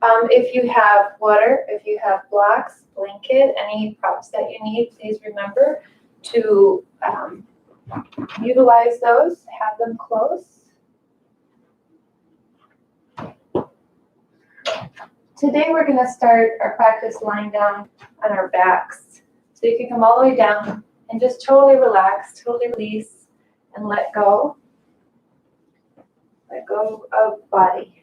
If you have water, if you have blocks, blanket, any props that you need, please remember to utilize those, have them close. Today we're going to start our practice lying down on our backs. So you can come all the way down and just totally relax, totally release, and let go. Let go of body.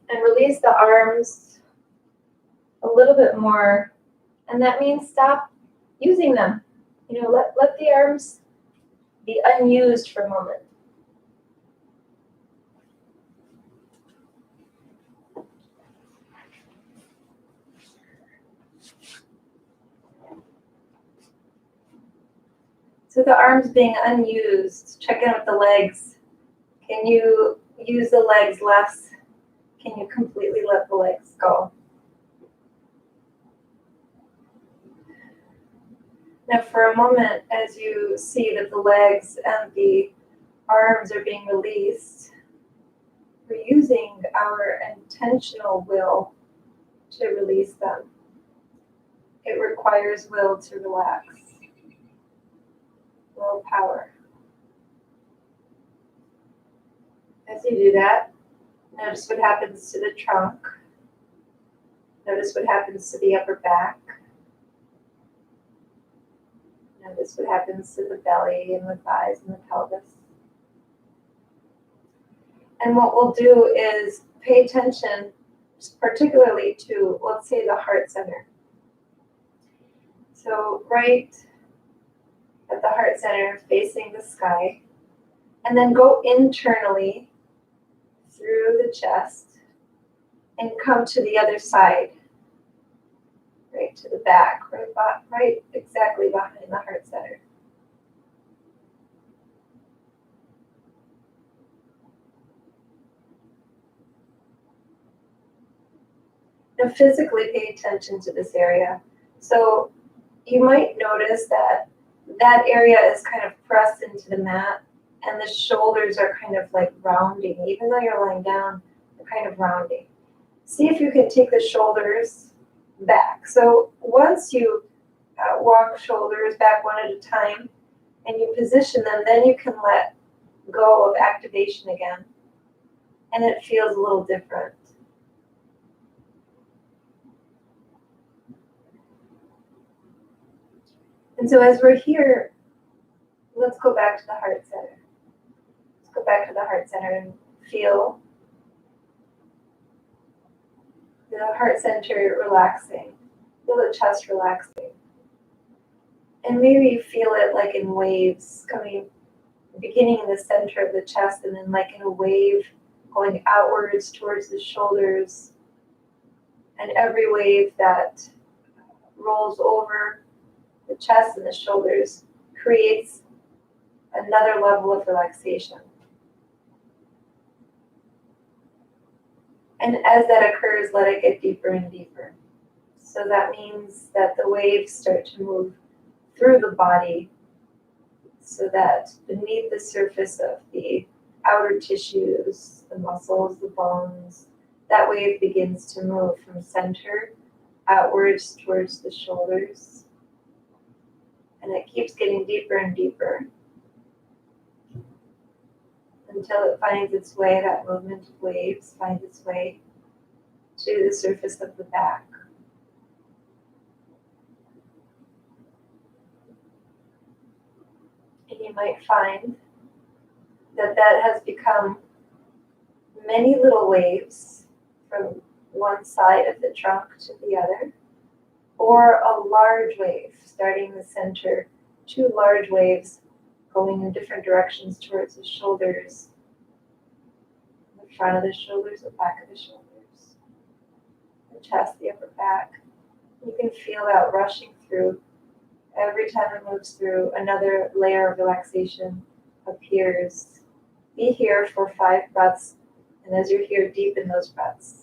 And release the arms a little bit more. And that means stop using them. You know, let the arms be unused for a moment. So the arms being unused, check in with the legs. Can you use the legs less? Can you completely let the legs go? Now for a moment, as you see that the legs and the arms are being released, we're using our intentional will to release them. It requires will to relax. Willpower. As you do that, notice what happens to the trunk. Notice what happens to the upper back. Notice what happens to the belly and the thighs and the pelvis. And what we'll do is pay attention particularly to, let's say, the heart center. So right at the heart center, facing the sky, and then go internally through the chest and come to the other side, right to the back, right exactly behind the heart center. Now physically pay attention to this area. So you might notice that that area is kind of pressed into the mat and the shoulders are kind of like rounding. Even though you're lying down, they're kind of rounding. See if you can take the shoulders back. So once you walk shoulders back one at a time and you position them, then you can let go of activation again. And it feels a little different. And so as we're here, let's go back to the heart center. Let's go back to the heart center and feel the heart center relaxing. Feel the chest relaxing. And maybe you feel it like in waves coming, beginning in the center of the chest and then like in a wave going outwards towards the shoulders. And every wave that rolls over the chest and the shoulders creates another level of relaxation. And as that occurs, let it get deeper and deeper. So that means that the waves start to move through the body so that beneath the surface of the outer tissues, the muscles, the bones, that wave begins to move from center outwards towards the shoulders. And it keeps getting deeper and deeper until it finds its way, that movement of waves finds its way to the surface of the back. And you might find that that has become many little waves from one side of the trunk to the other, or a large wave starting in the center, two large waves going in different directions towards the shoulders, the front of the shoulders, the back of the shoulders, the chest, the upper back. You can feel that rushing through. Every time it moves through, another layer of relaxation appears. Be here for 5 breaths And as you're here, deepen those breaths.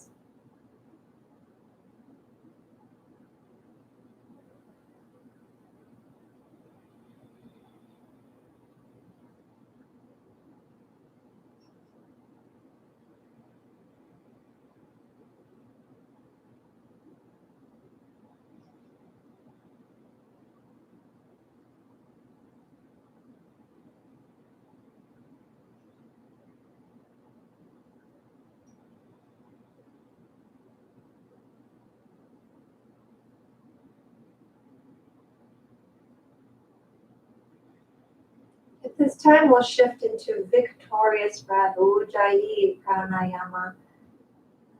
At this time, we'll shift into victorious breath, Ujjayi Pranayama.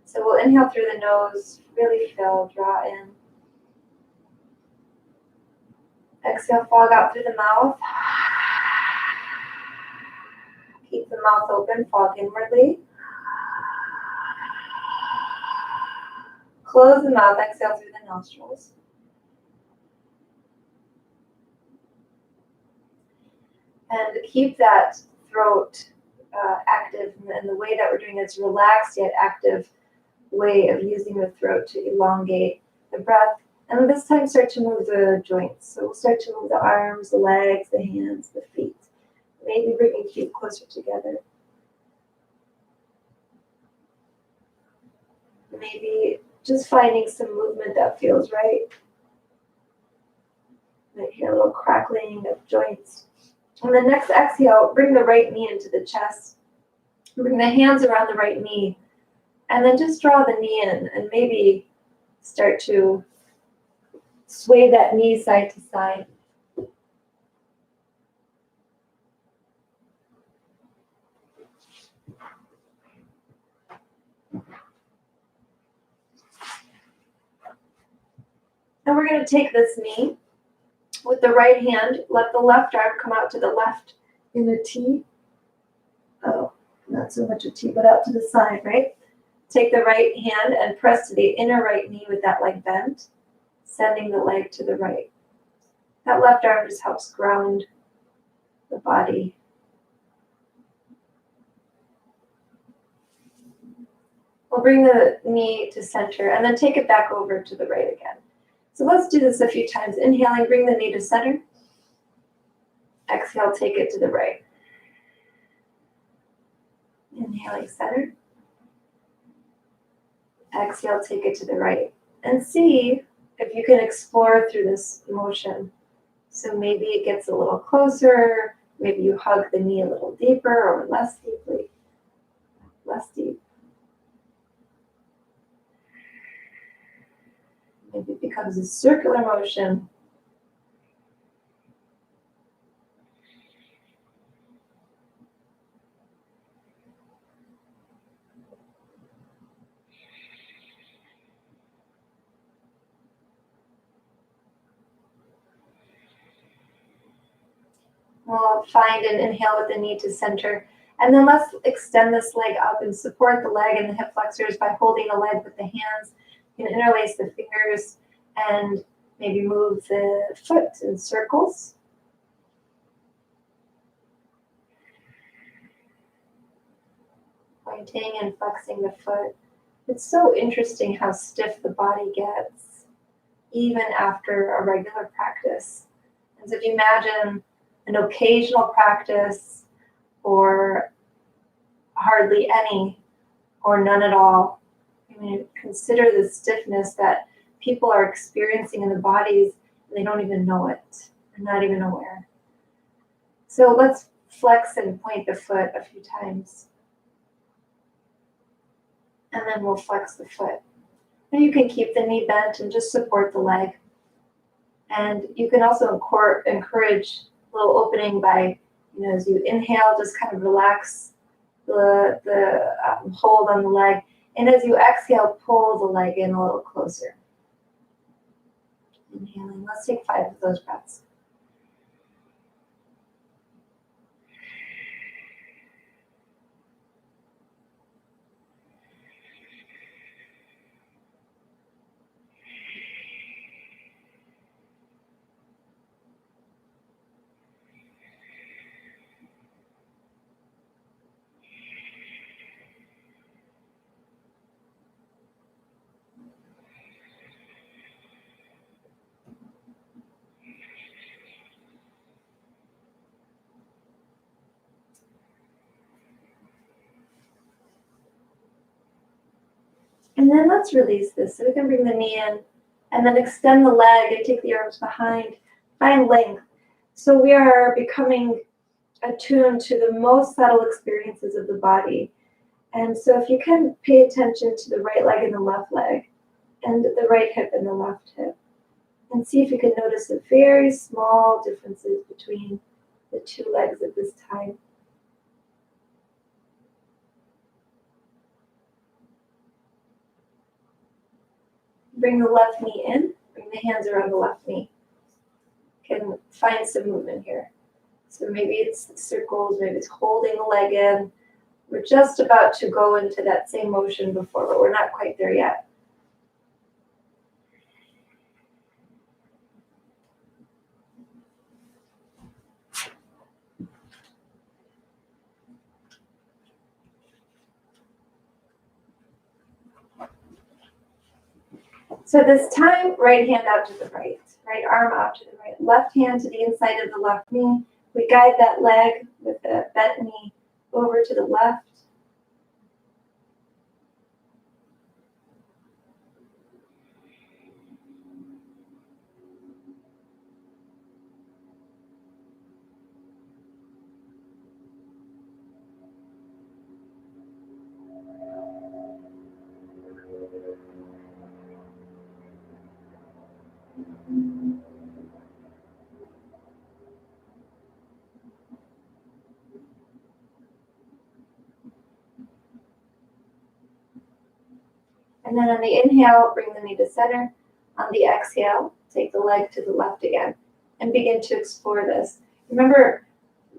So we'll inhale through the nose, really fill, draw in. Exhale, fog out through the mouth. Keep the mouth open, fog inwardly. Close the mouth, exhale through the nostrils. And keep that throat active. And the way that we're doing it's relaxed yet active way of using the throat to elongate the breath. And this time start to move the joints. So we'll start to move the arms, the legs, the hands, the feet. Maybe bringing feet closer together. Maybe just finding some movement that feels right. Might hear a little crackling of joints. On the next exhale, bring the right knee into the chest. Bring the hands around the right knee. And then just draw the knee in and maybe start to sway that knee side to side. And we're going to take this knee with the right hand, let the left arm come out to the left in a T. Oh, not so much a T, but out to the side, right? Take the right hand and press to the inner right knee with that leg bent, sending the leg to the right. That left arm just helps ground the body. We'll bring the knee to center and then take it back over to the right again. So let's do this a few times. Inhaling, bring the knee to center. Exhale, take it to the right. Inhaling, center. Exhale, take it to the right. And see if you can explore through this motion. So maybe it gets a little closer. Maybe you hug the knee a little deeper or less deeply. Less deep. Maybe it becomes a circular motion. We'll find and inhale with the knee to center. And then let's extend this leg up and support the leg and the hip flexors by holding the leg with the hands. You can interlace the fingers and maybe move the foot in circles. Pointing and flexing the foot. It's so interesting how stiff the body gets, even after a regular practice. And so if you imagine an occasional practice or hardly any or none at all, I mean, consider the stiffness that people are experiencing in the bodies and they don't even know it. They're not even aware. So let's flex and point the foot a few times. And then we'll flex the foot. And you can keep the knee bent and just support the leg. And you can also encourage a little opening by, as you inhale, just kind of relax the hold on the leg. And as you exhale, pull the leg in a little closer. Inhaling. Let's take 5 of those breaths. And then let's release this. So we can bring the knee in and then extend the leg and take the arms behind. Find length. So we are becoming attuned to the most subtle experiences of the body. And so if you can pay attention to the right leg and the left leg, and the right hip and the left hip, and see if you can notice the very small differences between the two legs at this time. Bring the left knee in, bring the hands around the left knee. Can find some movement here. So maybe it's circles, maybe it's holding the leg in. We're just about to go into that same motion before, but we're not quite there yet. So this time, right hand out to the right arm out to the right, left hand to the inside of the left knee. We guide that leg with the bent knee over to the left. And then on the inhale, bring the knee to center. On the exhale, take the leg to the left again and begin to explore this. Remember,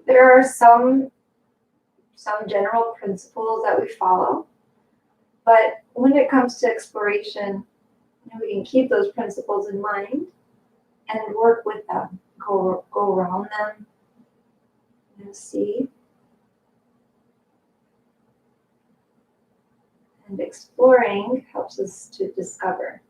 there are some general principles that we follow, but when it comes to exploration, we can keep those principles in mind and work with them, go around them, see. And exploring helps us to discover.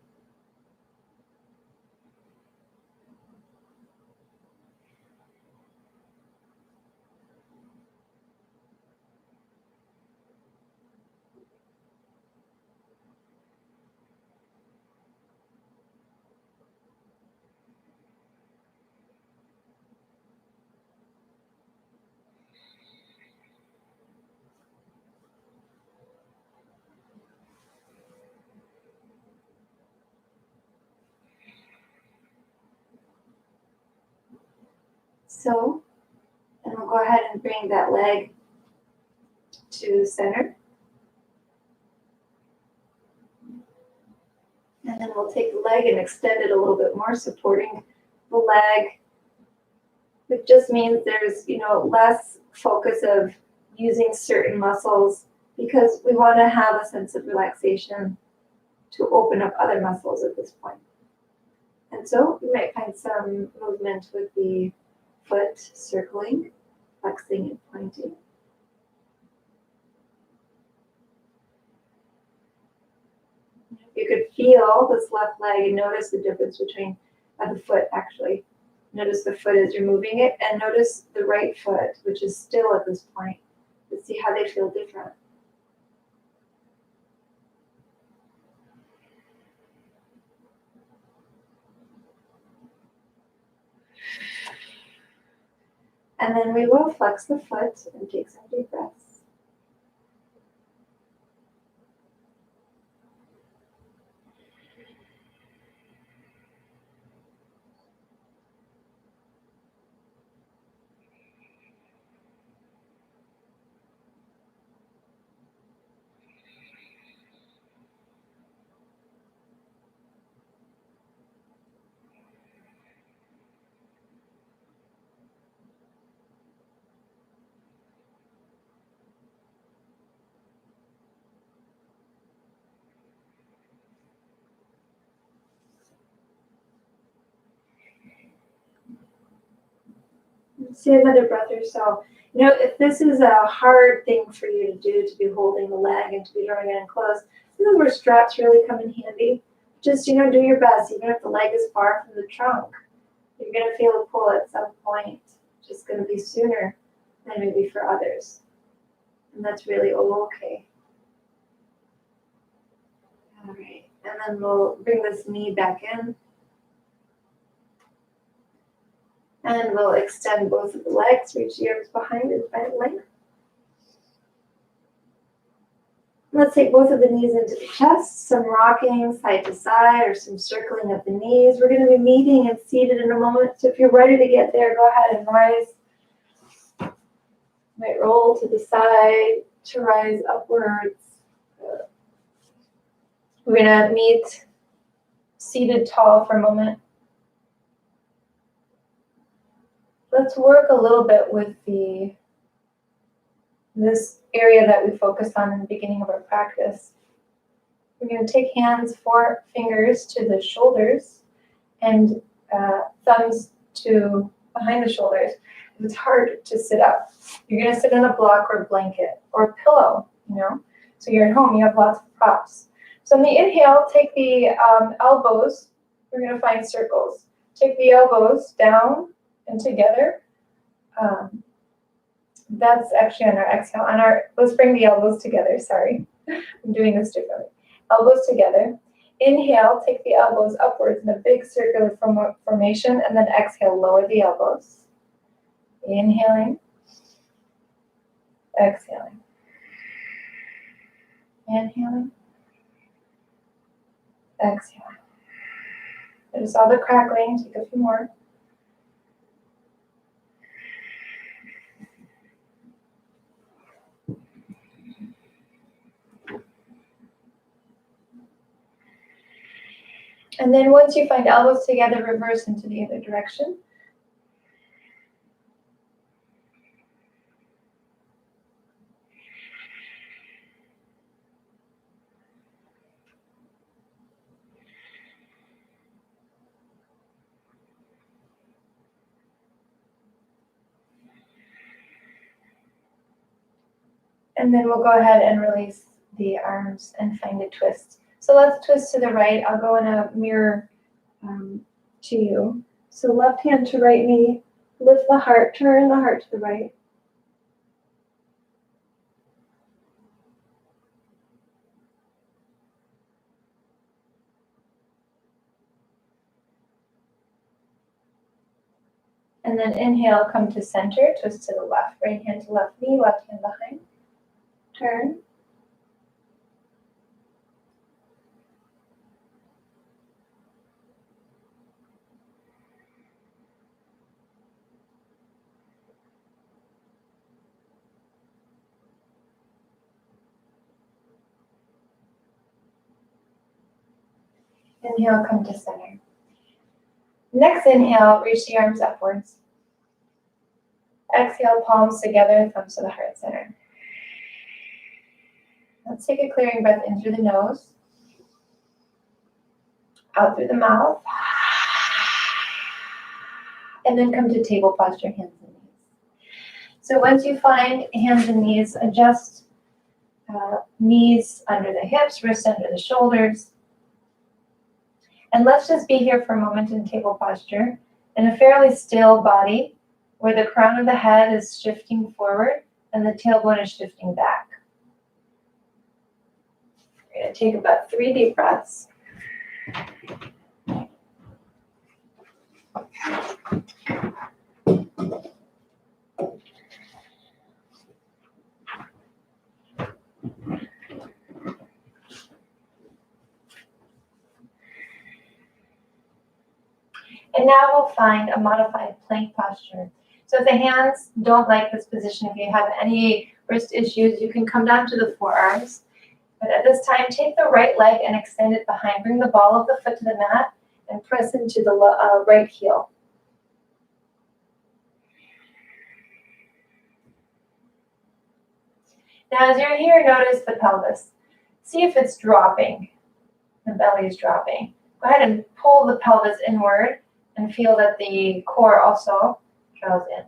So, and we'll go ahead and bring that leg to center. And then we'll take the leg and extend it a little bit more, supporting the leg. It just means there's, less focus of using certain muscles because we want to have a sense of relaxation to open up other muscles at this point. And so you might find some movement with the foot circling, flexing and pointing. You could feel this left leg and notice the difference between the foot actually. Notice the foot as you're moving it, and notice the right foot, which is still at this point. Let's see how they feel different. And then we will flex the foot and take some deep breaths. See another breath or so. If this is a hard thing for you to do, to be holding the leg and to be drawing it in close, this is where straps really come in handy. Just, do your best, even if the leg is far from the trunk. You're going to feel a pull at some point. It's just going to be sooner than maybe for others. And that's really okay. All right, and then we'll bring this knee back in. And we'll extend both of the legs, reach the arms behind and find length. Let's take both of the knees into the chest, some rocking side to side or some circling of the knees. We're going to be meeting and seated in a moment. So if you're ready to get there, go ahead and rise. Might roll to the side to rise upwards. We're going to meet seated tall for a moment. Let's work a little bit with this area that we focused on in the beginning of our practice. We're going to take hands, 4 fingers to the shoulders and thumbs to behind the shoulders. It's hard to sit up. You're going to sit on a block or a blanket or a pillow, So you're at home, you have lots of props. So on the inhale, take the elbows. We're going to find circles. Take the elbows down and together. That's actually on our exhale. Let's bring the elbows together. Sorry, I'm doing this differently. Elbows together. Inhale, take the elbows upwards in a big circular formation, and then exhale, lower the elbows. Inhaling, exhaling. Inhaling, exhaling. I just saw the crackling. Take a few more. And then once you find elbows together, reverse into the other direction. And then we'll go ahead and release the arms and find a twist. So let's twist to the right. I'll go in a mirror to you. So left hand to right knee, lift the heart, turn the heart to the right. And then inhale, come to center, twist to the left. Right hand to left knee, left hand behind. Turn. Inhale, come to center. Next inhale, reach the arms upwards. Exhale, palms together, thumbs to the heart center. Let's take a clearing breath in through the nose, out through the mouth, and then come to table posture, hands and knees. So once you find hands and knees, adjust knees under the hips, wrists under the shoulders. And let's just be here for a moment in table posture in a fairly still body where the crown of the head is shifting forward and the tailbone is shifting back. We're going to take about 3 deep breaths. And now we'll find a modified plank posture. So if the hands don't like this position, if you have any wrist issues, you can come down to the forearms. But at this time, take the right leg and extend it behind. Bring the ball of the foot to the mat and press into the right heel. Now as you're here, notice the pelvis. See if it's dropping. The belly is dropping. Go ahead and pull the pelvis inward and feel that the core also draws in.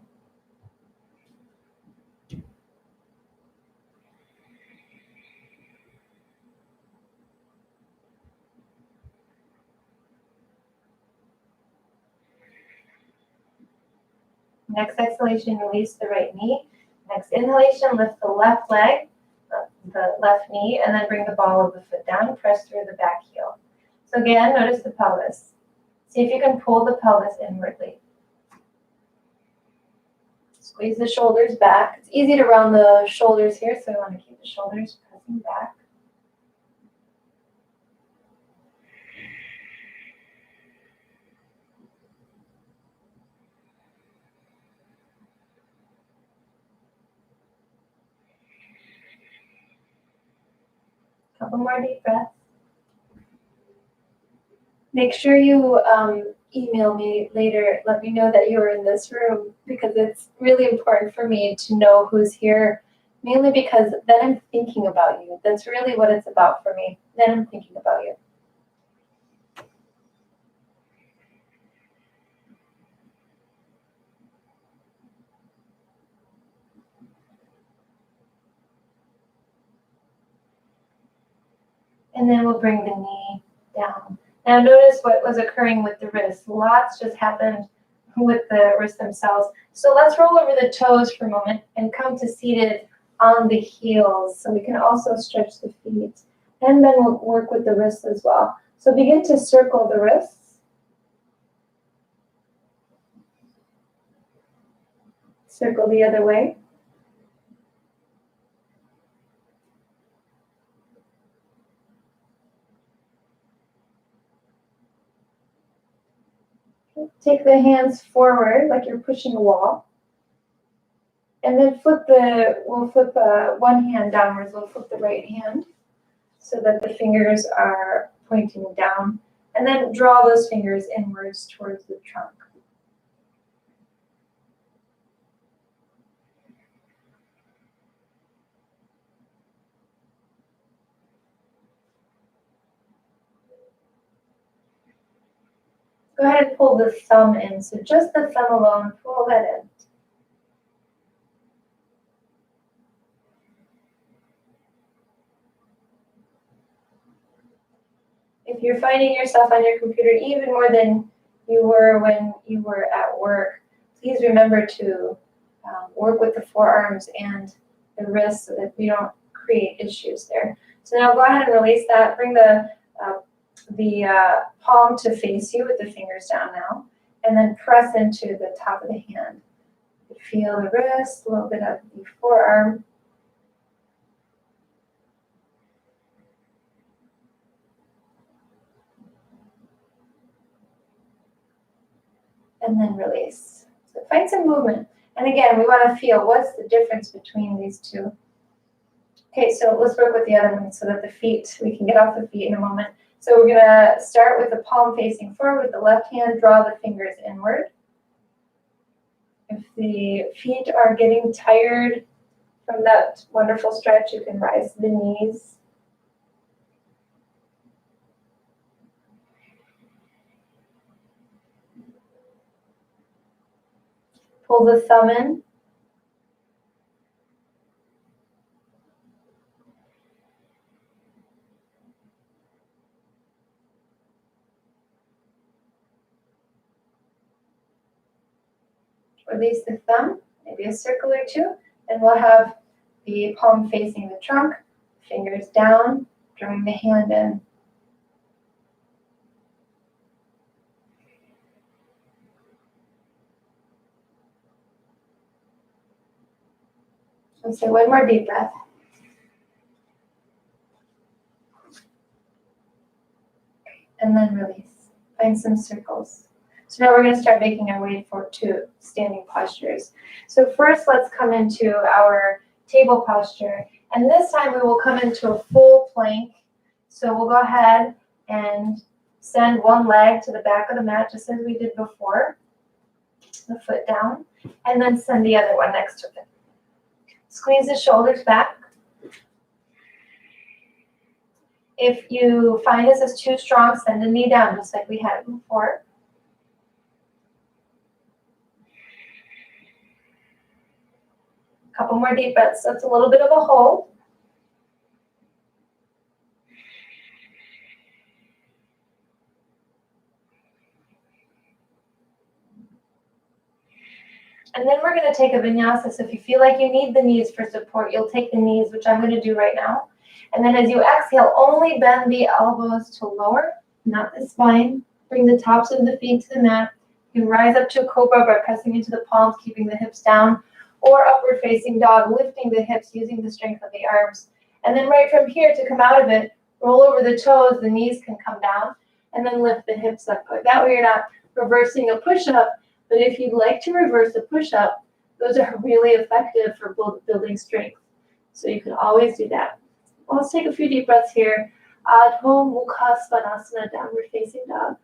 Next exhalation, release the right knee. Next inhalation, lift the left leg. the left knee, and then bring the ball of the foot down, press through the back heel. So again, notice the pelvis. See if you can pull the pelvis inwardly. Squeeze the shoulders back. It's easy to round the shoulders here, so we want to keep the shoulders pressing back. Couple more deep breaths. Make sure you email me later. Let me know that you were in this room, because it's really important for me to know who's here, mainly because then I'm thinking about you. That's really what it's about for me. Then I'm thinking about you. And then we'll bring the knee down. Now notice what was occurring with the wrists. Lots just happened with the wrists themselves. So let's roll over the toes for a moment and come to seated on the heels. So we can also stretch the feet. And then we'll work with the wrists as well. So begin to circle the wrists. Circle the other way. Take the hands forward like you're pushing a wall. And then we'll flip one hand downwards. We'll flip the right hand so that the fingers are pointing down. And then draw those fingers inwards towards the trunk. Go ahead and pull the thumb in. So just the thumb alone, pull that in. If you're finding yourself on your computer even more than you were when you were at work, please remember to work with the forearms and the wrists so that we don't create issues there. So now go ahead and release that. Bring the palm to face you with the fingers down now, and then press into the top of the hand. Feel the wrist, a little bit of the forearm. And then release. So find some movement. And again, we want to feel what's the difference between these two. Okay, so let's work with the other one so that the feet, we can get off the feet in a moment. So we're gonna start with the palm facing forward with the left hand, draw the fingers inward. If the feet are getting tired from that wonderful stretch, you can rise the knees. Pull the thumb in. Release the thumb, maybe a circle or two, and we'll have the palm facing the trunk, fingers down, drawing the hand in. And so one more deep breath. And then release. Find some circles. So now we're going to start making our way to standing postures. So first, let's come into our table posture. And this time we will come into a full plank. So we'll go ahead and send one leg to the back of the mat, just as we did before. The foot down. And then send the other one next to it. Squeeze the shoulders back. If you find this is too strong, send the knee down, just like we had before. Couple more deep breaths. So it's a little bit of a hold. And then we're going to take a vinyasa. So if you feel like you need the knees for support, you'll take the knees, which I'm going to do right now. And then as you exhale, only bend the elbows to lower, not the spine. Bring the tops of the feet to the mat. You can rise up to a cobra by pressing into the palms, keeping the hips down, or upward facing dog, lifting the hips, using the strength of the arms. And then right from here, to come out of it, roll over the toes, the knees can come down, and then lift the hips up. That way you're not reversing a push-up, but if you'd like to reverse a push-up, those are really effective for building strength. So you can always do that. Well, let's take a few deep breaths here. Adho Mukha Svanasana, downward facing dog.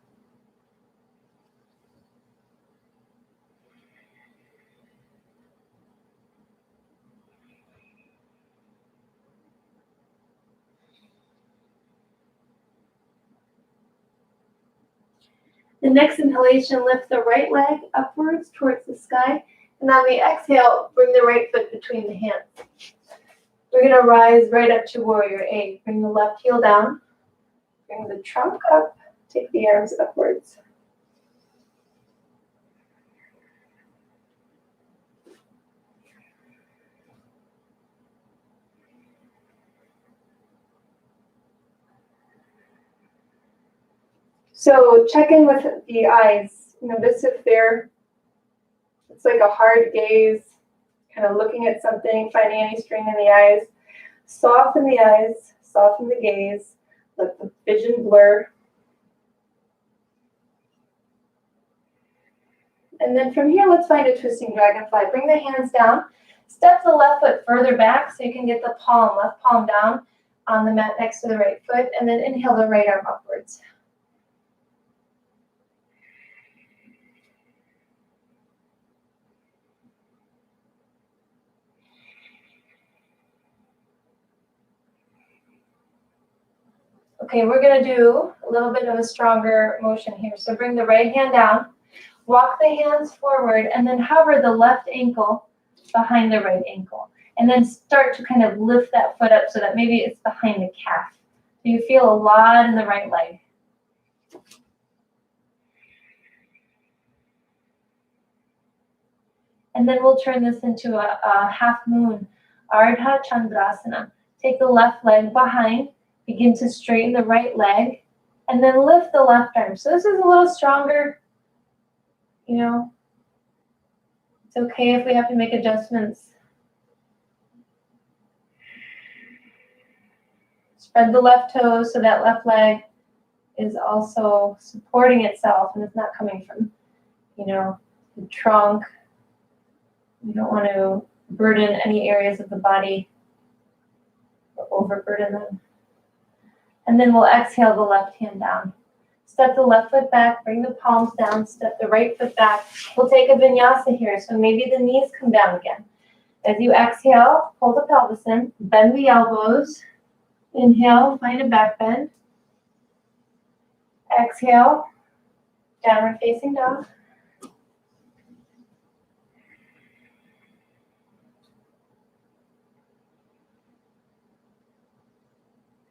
The next inhalation, lift the right leg upwards towards the sky. And on the exhale, bring the right foot between the hands. We're going to rise right up to warrior A. Bring the left heel down. Bring the trunk up. Take the arms upwards. So check in with the eyes. Notice if it's like a hard gaze, kind of looking at something, finding any strain in the eyes. Soften the eyes, soften the gaze, let the vision blur. And then from here, let's find a twisting dragonfly. Bring the hands down. Step the left foot further back so you can get the left palm down on the mat next to the right foot. And then inhale the right arm upwards. Okay, we're going to do a little bit of a stronger motion here. So bring the right hand down, walk the hands forward, and then hover the left ankle behind the right ankle. And then start to kind of lift that foot up so that maybe it's behind the calf. So you feel a lot in the right leg. And then we'll turn this into a half moon, Ardha Chandrasana. Take the left leg behind. Begin to straighten the right leg, and then lift the left arm. So this is a little stronger. It's okay if we have to make adjustments. Spread the left toes so that left leg is also supporting itself and it's not coming from, the trunk. You don't want to burden any areas of the body or overburden them. And then we'll exhale the left hand down. Step the left foot back, bring the palms down, step the right foot back. We'll take a vinyasa here, so maybe the knees come down again. As you exhale, pull the pelvis in, bend the elbows. Inhale, find a back bend. Exhale, downward facing dog.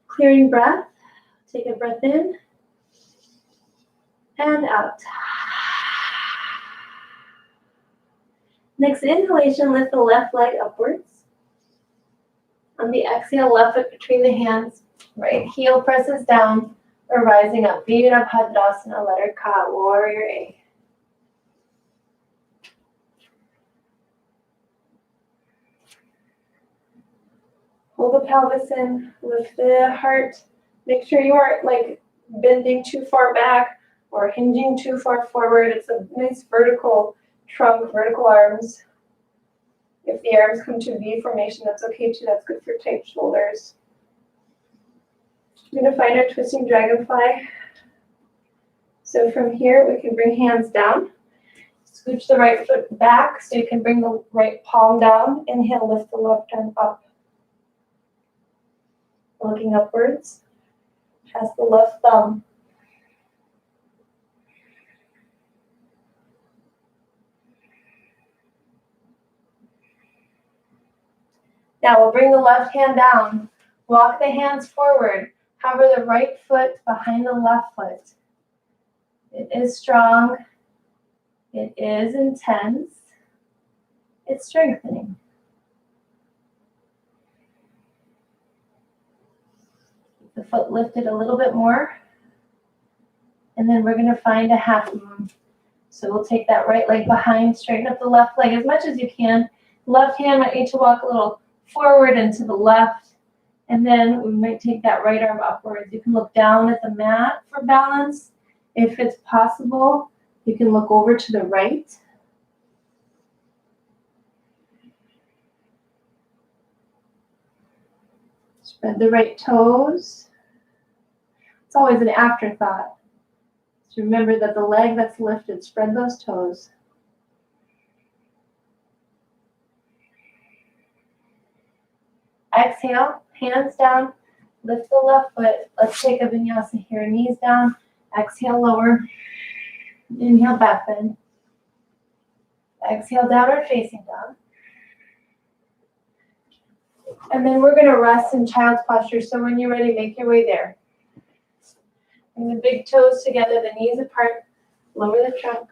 Clearing breath. Take a breath in and out. Next inhalation, lift the left leg upwards. On the exhale, left foot between the hands, right heel presses down, or rising up. Virabhadrasana, letter Ka, warrior A. Pull the pelvis in, lift the heart. Make sure you aren't bending too far back or hinging too far forward. It's a nice vertical trunk, vertical arms. If the arms come to V formation, that's okay too. That's good for tight shoulders. I'm going to find our twisting dragonfly. So from here, we can bring hands down. Scooch the right foot back so you can bring the right palm down. Inhale, lift the left arm up. Looking upwards, past the left thumb. Now we'll bring the left hand down, walk the hands forward, hover the right foot behind the left foot. It is strong, it is intense. it's strengthening. Keep the foot lifted a little bit more. And then we're gonna find a half moon. So we'll take that right leg behind, straighten up the left leg as much as you can. Left hand might need to walk a little forward and to the left. And then we might take that right arm upwards. You can look down at the mat for balance. If it's possible, you can look over to the right. Spread the right toes. It's always an afterthought. So remember that the leg that's lifted, spread those toes. Exhale, hands down, lift the left foot. Let's take a vinyasa here, knees down. Exhale, lower. Inhale, back bend. Exhale, downward facing dog. And then we're gonna rest in child's posture. So when you're ready, make your way there. Bring the big toes together, the knees apart, lower the trunk.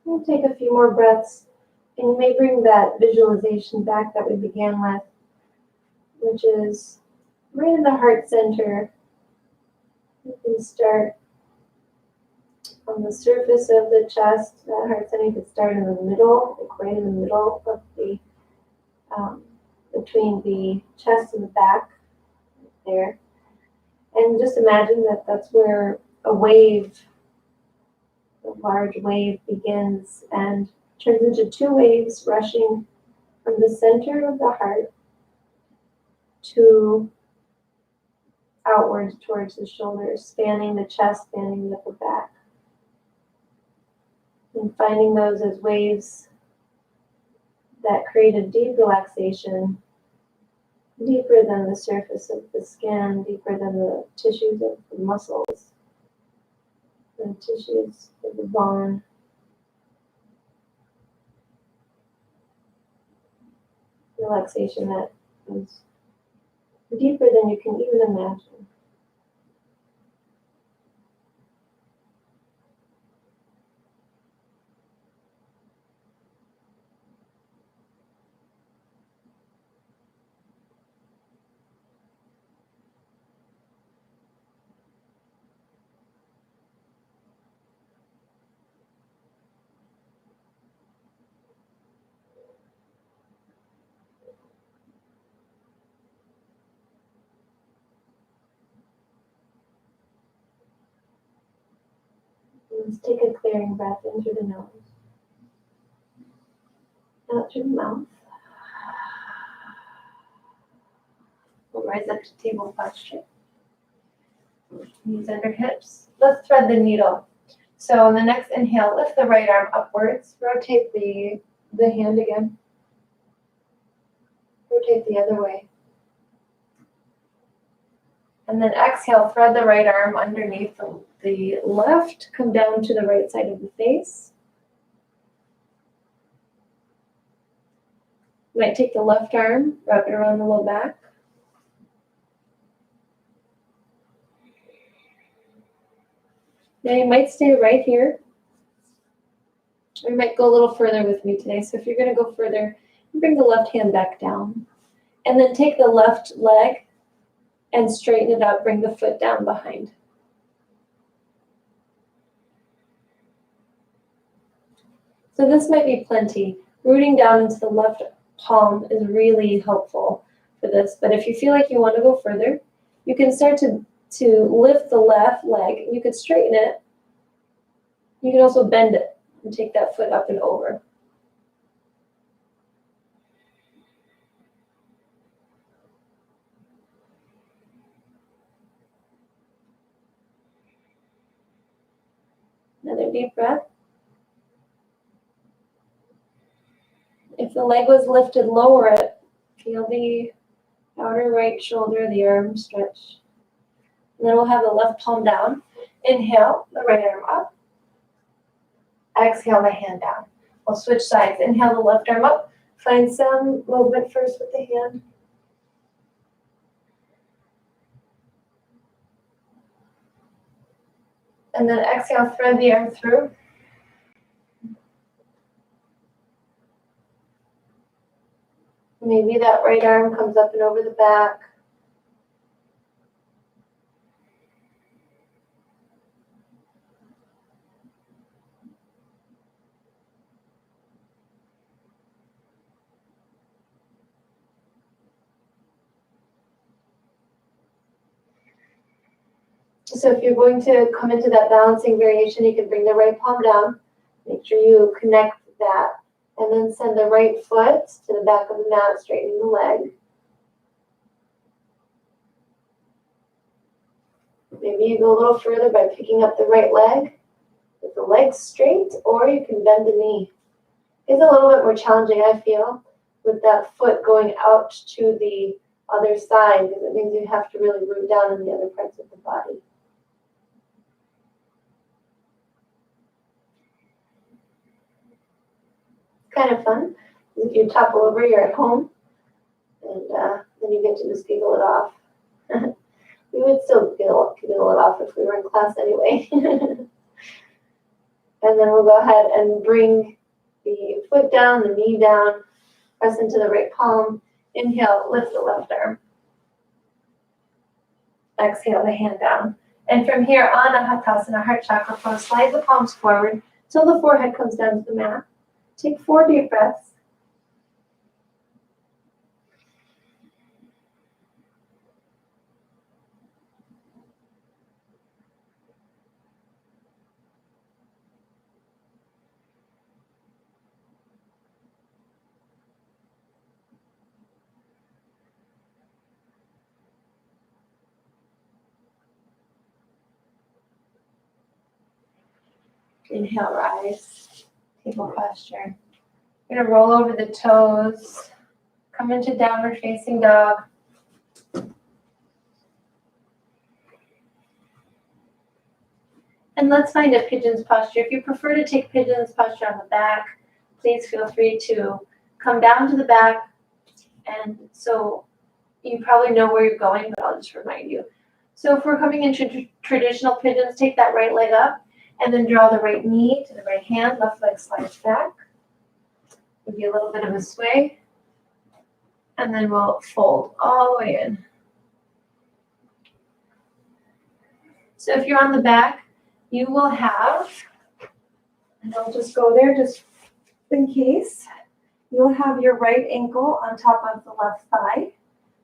We'll take a few more breaths, and you may bring that visualization back that we began with, which is right in the heart center. You can start on the surface of the chest. That heart center, you can start in the middle, like right in the middle of the, between the chest and the back, right there. And just imagine that that's where a wave, a large wave begins and turns into two waves rushing from the center of the heart to outward towards the shoulders, spanning the chest, spanning the upper back. And finding those as waves that create a deep relaxation, deeper than the surface of the skin, deeper than the tissues of the muscles, the tissues of the bone. Relaxation that is deeper than you can even imagine. Let's take a clearing breath in through the nose, out through the mouth. We'll rise up to table posture. Knees under hips. Let's thread the needle. So on the next inhale, lift the right arm upwards. Rotate the hand again. Rotate the other way. And then exhale, thread the right arm underneath the left. Come down to the right side of the face. Might take the left arm, wrap it around the low back. Now you might stay right here. Or you might go a little further with me today. So if you're going to go further, bring the left hand back down. And then take the left leg and straighten it up. Bring the foot down behind. So this might be plenty. Rooting down into the left palm is really helpful for this. But if you feel like you want to go further, you can start to lift the left leg. You could straighten it. You can also bend it and take that foot up and over. Another deep breath. If the leg was lifted, lower it. Feel the outer right shoulder, the arm stretch. And then we'll have the left palm down. Inhale, the right arm up. Exhale, the hand down. We'll switch sides. Inhale, the left arm up. Find some movement first with the hand. And then exhale, thread the arm through. Maybe that right arm comes up and over the back. So if you're going to come into that balancing variation, you can bring the right palm down. Make sure you connect that. And then send the right foot to the back of the mat, straightening the leg. Maybe you go a little further by picking up the right leg with the leg straight, or you can bend the knee. It's a little bit more challenging, I feel, with that foot going out to the other side, because it means you have to really root down in the other parts of the body. Kind of fun. If you topple over, you're at home, and then you get to just giggle it off. We would still giggle it off if we were in class anyway. And then we'll go ahead and bring the foot down, the knee down, press into the right palm. Inhale, lift the left arm. Exhale, the hand down. And from here, Anahatasana, heart chakra pose, slide the palms forward till the forehead comes down to the mat. Take 4 deep breaths. Inhale, rise, table posture. You're gonna roll over the toes, come into downward facing dog. And let's find a pigeon's posture. If you prefer to take pigeon's posture on the back, please feel free to come down to the back. And so you probably know where you're going, but I'll just remind you. So if we're coming into traditional pigeons, take that right leg up and then draw the right knee to the right hand, left leg slides back. Maybe a little bit of a sway. And then we'll fold all the way in. So if you're on the back, you will have, and I'll just go there just in case, you'll have your right ankle on top of the left thigh.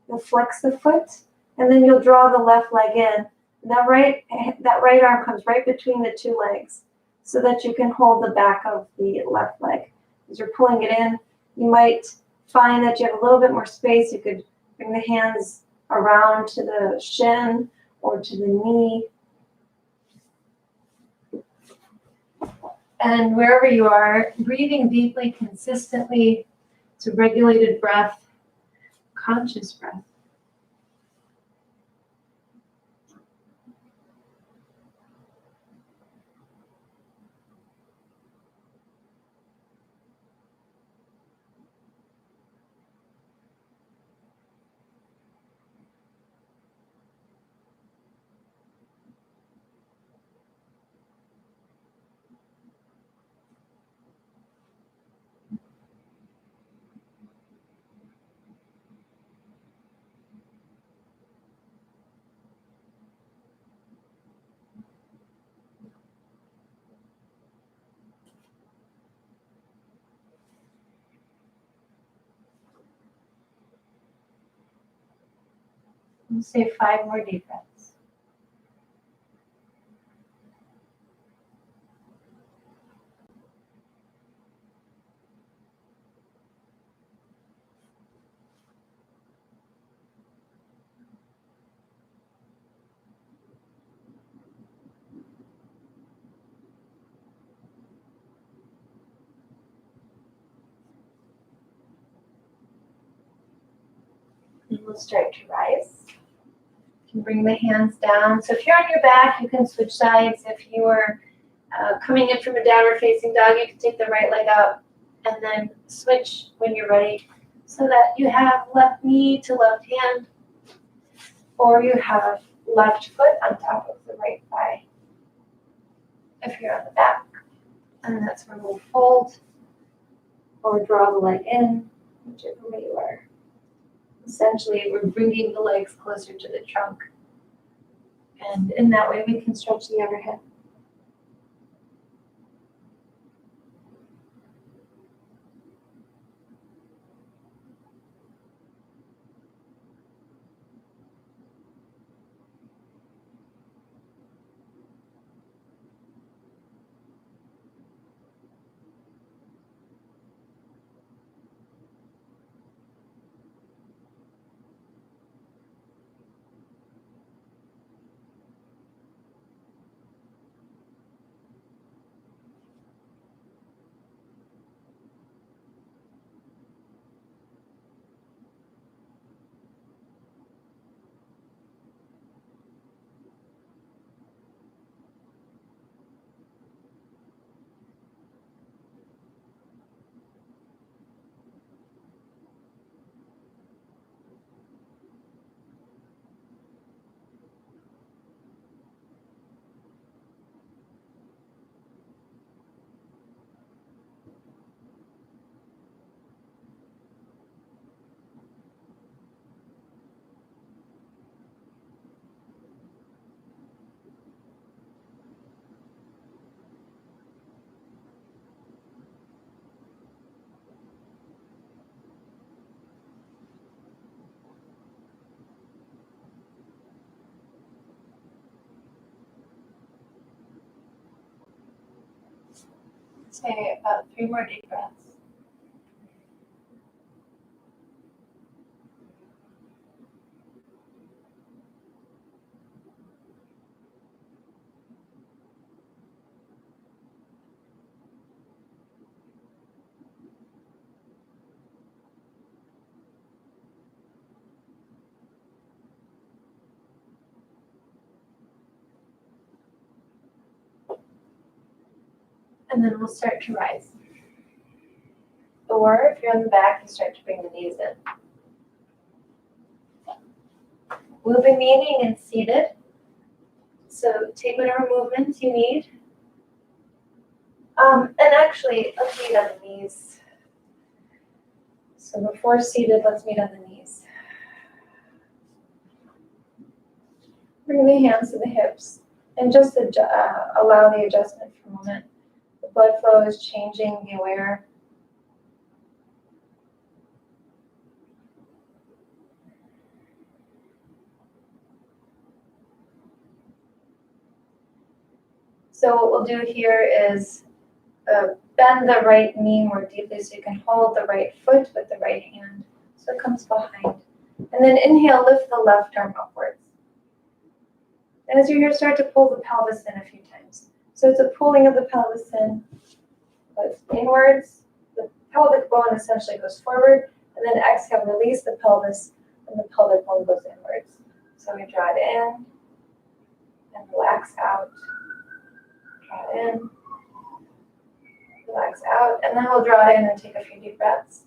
You'll flex the foot, and then you'll draw the left leg in. And that right arm comes right between the 2 legs so that you can hold the back of the left leg. As you're pulling it in, you might find that you have a little bit more space. You could bring the hands around to the shin or to the knee. And wherever you are, breathing deeply, consistently. It's a regulated breath, conscious breath. We'll say 5 more deep breaths. we'll start to rise. You can bring the hands down. So if you're on your back, you can switch sides. If you are coming in from a downward facing dog, you can take the right leg up and then switch when you're ready so that you have left knee to left hand, or you have left foot on top of the right thigh if you're on the back. And that's where we'll fold or draw the leg in, whichever way you are. Essentially, we're bringing the legs closer to the trunk. And in that way, we can stretch the other hip. Say about 3 more deep breaths. And then we'll start to rise. Or if you're on the back, you start to bring the knees in. We'll be meeting and seated. So take whatever movements you need. And actually, let's meet on the knees. So before seated, let's meet on the knees. Bring the hands to the hips and just allow the adjustment for a moment. The blood flow is changing, be aware. So what we'll do here is bend the right knee more deeply so you can hold the right foot with the right hand. So it comes behind. And then inhale, lift the left arm upwards. And as you're here, start to pull the pelvis in a few times. So it's a pulling of the pelvis in, goes inwards. The pelvic bone essentially goes forward. And then exhale, release the pelvis, and the pelvic bone goes inwards. So we draw it in and relax out. Draw it in, relax out, and then we'll draw it in and take a few deep breaths.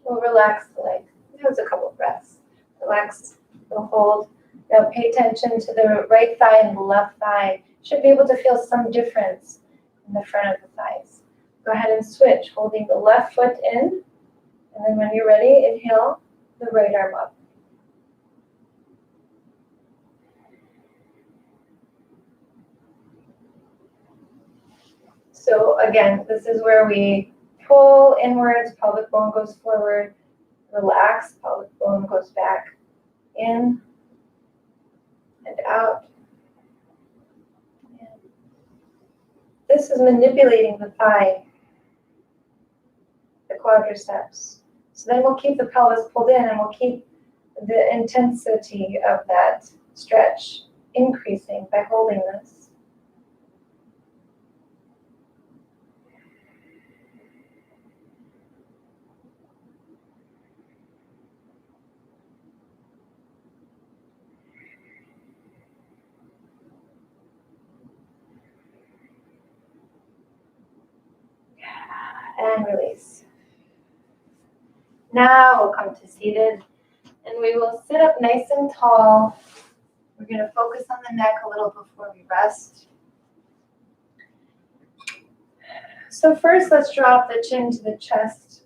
We'll relax the leg. That was a couple of breaths. Relax, we'll hold. Now pay attention to the right thigh and the left thigh. Should be able to feel some difference in the front of the thighs. Go ahead and switch, holding the left foot in, and then when you're ready, inhale the right arm up. So again, this is where we pull inwards, pelvic bone goes forward, relax, pelvic bone goes back in and out. And this is manipulating the thigh, the quadriceps. So then we'll keep the pelvis pulled in and we'll keep the intensity of that stretch increasing by holding this. And release. Now we'll come to seated, and we will sit up nice and tall. We're going to focus on the neck a little before we rest. So first, let's drop the chin to the chest.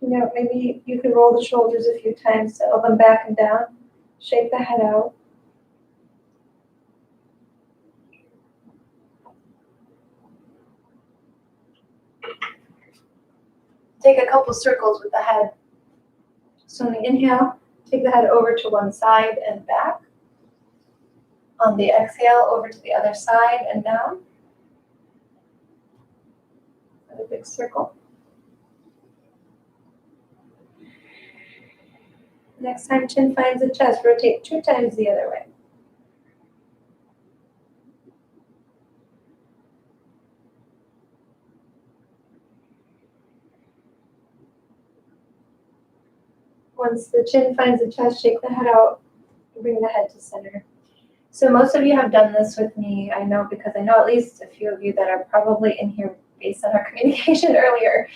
Maybe you can roll the shoulders a few times, settle them back and down, shake the head out. Take a couple circles with the head. So on the inhale, take the head over to one side and back. On the exhale, over to the other side and down. A big circle. Next time chin finds the chest, rotate 2 times the other way. Once the chin finds the chest, shake the head out and bring the head to center. So most of you have done this with me, I know, because I know at least a few of you that are probably in here based on our communication earlier.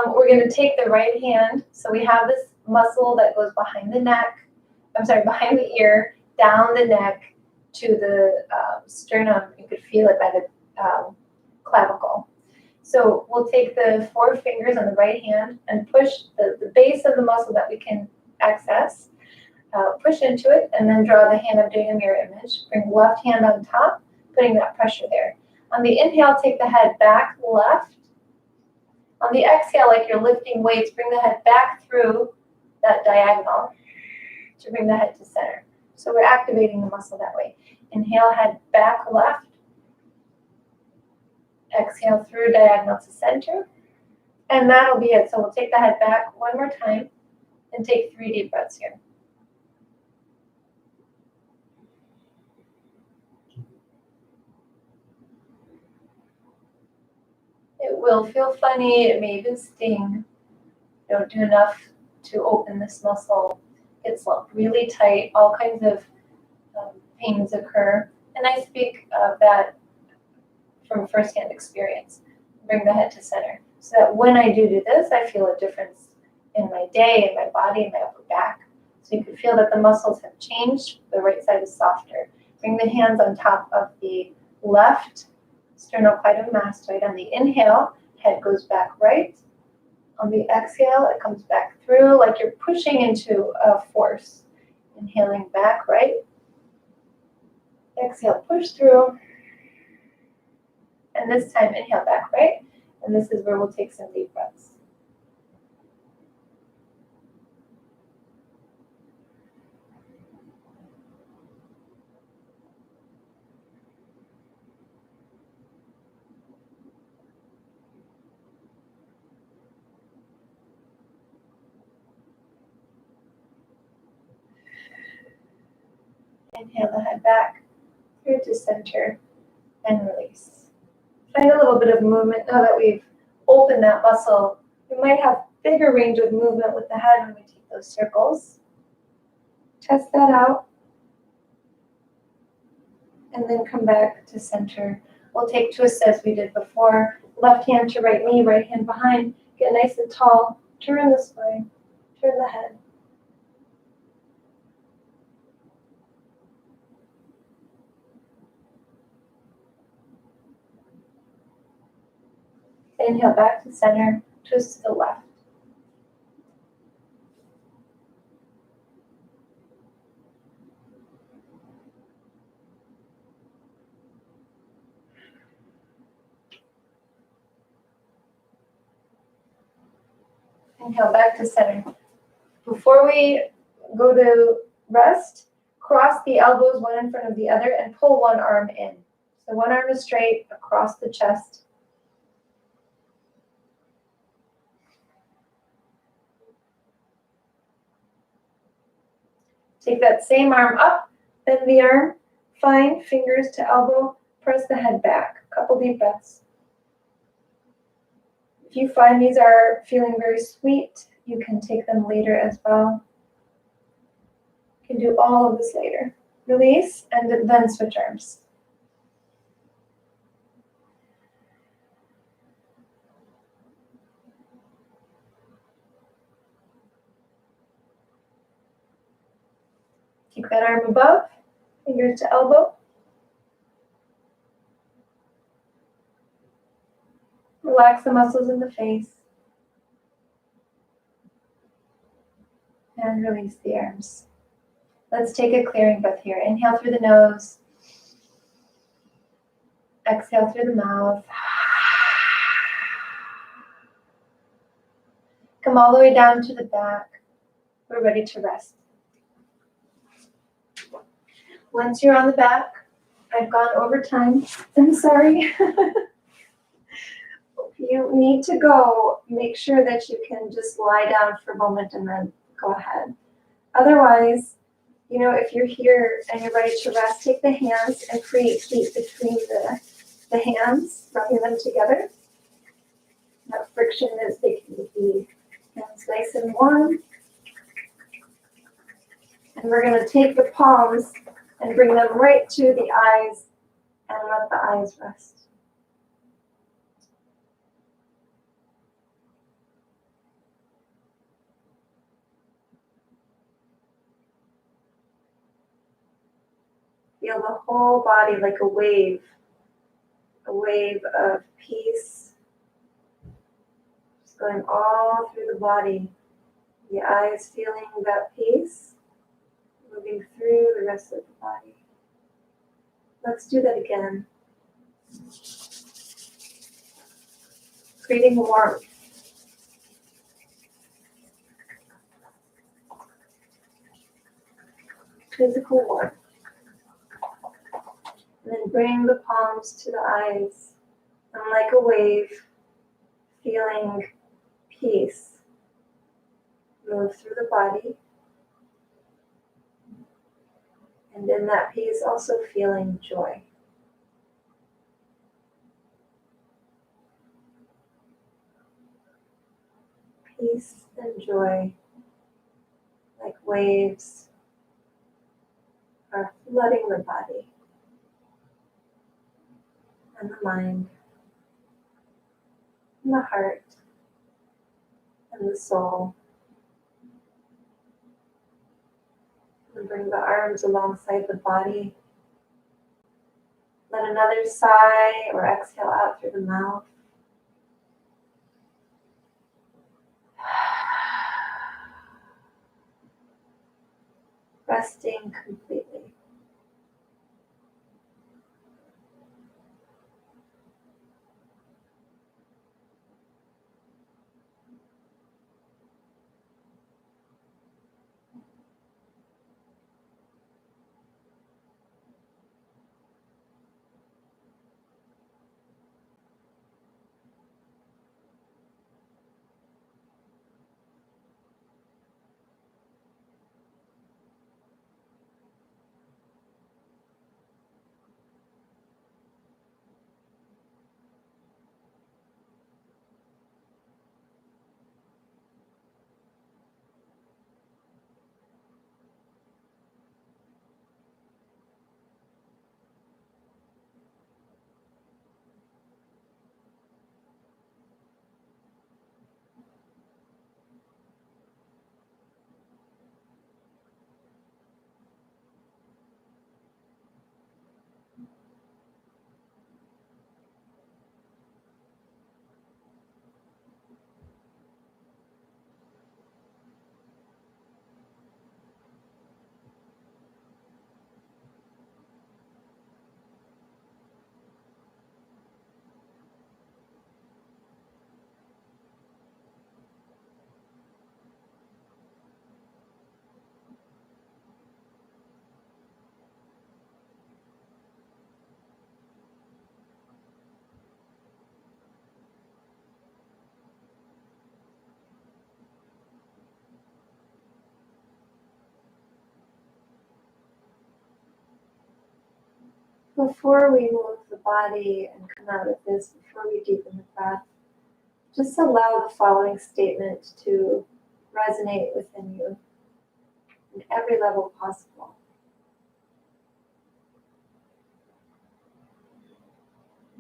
We're going to take the right hand. So we have this muscle that goes behind the neck, behind the ear, down the neck to the sternum. You could feel it by the clavicle. So we'll take the 4 fingers on the right hand and push the base of the muscle that we can access, push into it, and then draw the hand up doing a mirror image. Bring left hand on top, putting that pressure there. On the inhale, take the head back left. On the exhale, like you're lifting weights, bring the head back through that diagonal to bring the head to center. So we're activating the muscle that way. Inhale, head back left. Exhale through diagonal to center. And that'll be it. So we'll take the head back one more time and take 3 deep breaths here. It will feel funny. It may even sting. Don't do enough to open this muscle. It's really tight. All kinds of pains occur. And I speak of that from firsthand experience. Bring the head to center. So that when I do this, I feel a difference in my day, in my body, in my upper back. So you can feel that the muscles have changed. The right side is softer. Bring the hands on top of the left sternocleidomastoid. On the inhale, head goes back right. On the exhale, it comes back through like you're pushing into a force. Inhaling back right. Exhale, push through. And this time, inhale back right. And this is where we'll take some deep breaths. Inhale the head back through to center and release. Find a little bit of movement now that we've opened that muscle. We might have bigger range of movement with the head when we take those circles. Test that out. And then come back to center. We'll take twists as we did before. Left hand to right knee, right hand behind. Get nice and tall. Turn the spine. Turn the head. Inhale back to center, twist to the left. Inhale back to center. Before we go to rest, cross the elbows one in front of the other and pull one arm in. So one arm is straight across the chest. Take that same arm up, bend the arm, Fine, fingers to elbow, press the head back. Couple deep breaths. If you find these are feeling very sweet, you can take them later as well. You can do all of this later. Release and then switch arms. Keep that arm above, fingers to elbow. Relax the muscles in the face. And release the arms. Let's take a clearing breath here. Inhale through the nose. Exhale through the mouth. Come all the way down to the back. We're ready to rest. Once you're on the back, I've gone over time. I'm sorry. If you need to go, make sure that you can just lie down for a moment and then go ahead. Otherwise, if you're here and you're ready to rest, take the hands and create heat between the hands, rubbing them together. That friction is making the hands nice and warm. And we're going to take the palms and bring them right to the eyes and let the eyes rest. Feel the whole body like a wave of peace. Just going all through the body. The eyes feeling that peace, moving through the rest of the body. Let's do that again. Creating warmth. Physical warmth. And then bring the palms to the eyes. And like a wave, feeling peace move through the body. And in that peace, also feeling joy. Peace and joy, like waves, are flooding the body and the mind and the heart and the soul. And bring the arms alongside the body. Let another sigh or exhale out through the mouth. Resting completely. Before we move the body and come out of this, before we deepen the breath, just allow the following statement to resonate within you in every level possible.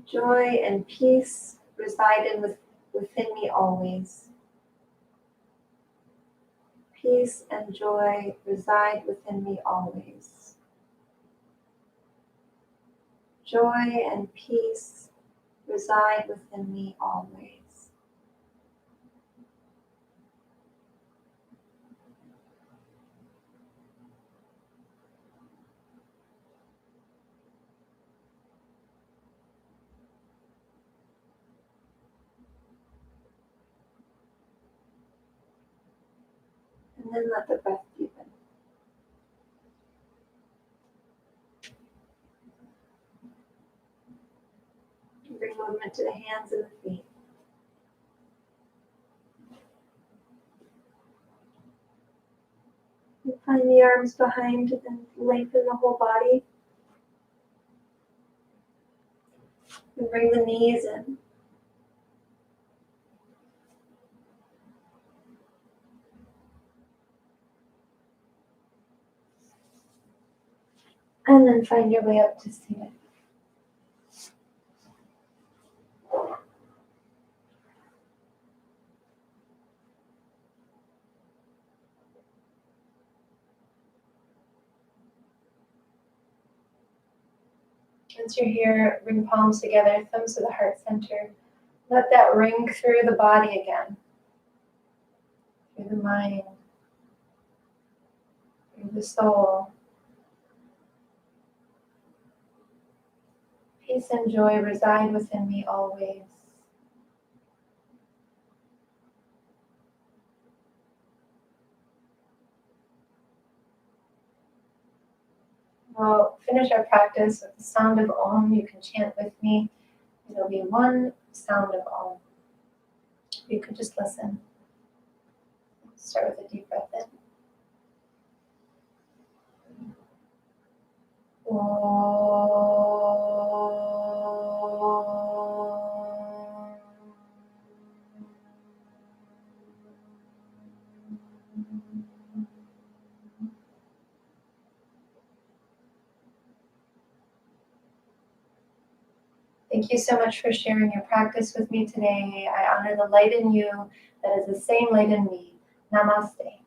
Joy and peace reside within me always. Peace and joy reside within me always. Joy and peace reside within me always. And then let the breath deepen. Bring movement to the hands and the feet. And find the arms behind and lengthen the whole body. And bring the knees in. And then find your way up to seated. Once you're here, bring palms together, thumbs to the heart center. Let that ring through the body again, through the mind, through the soul. Peace and joy reside within me always. We'll finish our practice with the sound of Om. You can chant with me. It'll be one sound of Om. You could just listen. Start with a deep breath in. Thank you so much for sharing your practice with me today. I honor the light in you that is the same light in me. Namaste.